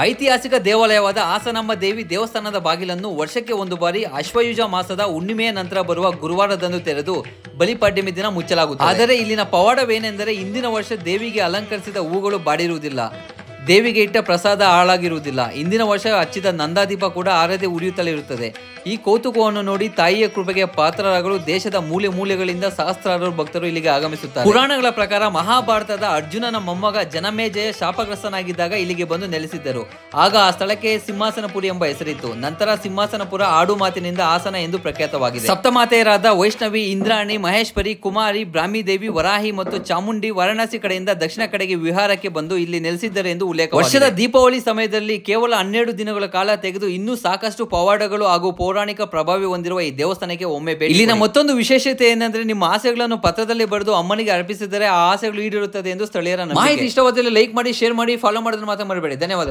ಐತಿಹಾಸಿಕ ದೇವಾಲಯವಾದ ಹಾಸನಾಂಬ ದೇವಿ ದೇವಸ್ಥಾನದ ಬಾಗಿಲನ್ನು ವರ್ಷಕ್ಕೆ ಒಂದು ಬಾರಿ ಅಶ್ವಯುಜ ಮಾಸದ ಹುಣ್ಣಿಮೆಯ ನಂತರ ಬರುವ ಗುರುವಾರದಂದು ತೆರೆದು ಬಲಿಪಾಡ್ಯಮಿ ದಿನ ಮುಚ್ಚಲಾಗುತ್ತದೆ. ಆದರೆ ಇಲ್ಲಿನ ಪವಾಡವೇನೆಂದರೆ ಇಂದಿನ ವರ್ಷ ದೇವಿಗೆ ಅಲಂಕರಿಸಿದ ಹೂಗಳು ಬಾಡಿರುವುದಿಲ್ಲ, ದೇವಿಗೆ ಇಟ್ಟ ಪ್ರಸಾದ ಹಾಳಾಗಿರುವುದಿಲ್ಲ. ಇಂದಿನ ವರ್ಷ ಹಚ್ಚಿದ ನಂದಾದೀಪ ಕೂಡ ಆರದೆ ಉರಿಯುತ್ತಲೇ ಇರುತ್ತದೆ. ಈ ಕೌತುಕವನ್ನು ನೋಡಿ ತಾಯಿಯ ಕೃಪೆಗೆ ಪಾತ್ರರಾಗಲು ದೇಶದ ಮೂಲೆ ಮೂಲೆಗಳಿಂದ ಸಹಸ್ರಾರು ಭಕ್ತರು ಇಲ್ಲಿಗೆ ಆಗಮಿಸುತ್ತಾರೆ. ಪುರಾಣಗಳ ಪ್ರಕಾರ ಮಹಾಭಾರತದ ಅರ್ಜುನನ ಮೊಮ್ಮಗ ಜನಮೇಜಯ ಶಾಪಗ್ರಸ್ತನಾಗಿದ್ದಾಗ ಇಲ್ಲಿಗೆ ಬಂದು ನೆಲೆಸಿದ್ದರು. ಆಗ ಆ ಸ್ಥಳಕ್ಕೆ ಸಿಂಹಾಸನಪುರಿ ಎಂಬ ಹೆಸರಿತ್ತು. ನಂತರ ಸಿಂಹಾಸನಪುರ ಆಡು ಮಾತಿನಿಂದ ಹಾಸನ ಎಂದು ಪ್ರಖ್ಯಾತವಾಗಿದೆ. ಸಪ್ತಮಾತೆಯರಾದ ವೈಷ್ಣವಿ, ಇಂದ್ರಾಣಿ, ಮಹೇಶ್ವರಿ, ಕುಮಾರಿ, ಬ್ರಾಹ್ಮೀದೇವಿ, ವರಾಹಿ ಮತ್ತು ಚಾಮುಂಡಿ ವಾರಣಾಸಿ ಕಡೆಯಿಂದ ದಕ್ಷಿಣ ಕಡೆಗೆ ವಿಹಾರಕ್ಕೆ ಬಂದು ಇಲ್ಲಿ ನೆಲೆಸಿದ್ದಾರೆ ಎಂದು ಉಲ್ಲೇಖ. ವರ್ಷದ ದೀಪಾವಳಿ ಸಮಯದಲ್ಲಿ ಕೇವಲ 12 ದಿನಗಳ ಕಾಲ ತೆಗೆದು ಇನ್ನೂ ಸಾಕಷ್ಟು ಪವಾಡಗಳು ಹಾಗೂ ಪೌರಾಣಿಕ ಪ್ರಭಾವ ಹೊಂದಿರುವ ಈ ದೇವಸ್ಥಾನಕ್ಕೆ ಒಮ್ಮೆ ಭೇಟಿ. ಇಲ್ಲಿನ ಮತ್ತೊಂದು ವಿಶೇಷತೆ ಏನಂದ್ರೆ ನಿಮ್ಮ ಆಸೆಗಳನ್ನು ಪತ್ರದಲ್ಲಿ ಬರೆದು ಅಮ್ಮನಿಗೆ ಅರ್ಪಿಸಿದರೆ ಆ ಆಸೆಗಳು ಈಡೇರುತ್ತದೆ ಎಂದು ಸ್ಥಳೀಯರ ನಂಬಿಕೆ. ಮಾಹಿತಿ ಇಷ್ಟವಾದಲ್ಲಿ ಲೈಕ್ ಮಾಡಿ, ಶೇರ್ ಮಾಡಿ, ಫಾಲೋ ಮಾಡೋದನ್ನು ಮಾತ್ರ ಮರಿಬೇಡಿ. ಧನ್ಯವಾದಗಳು.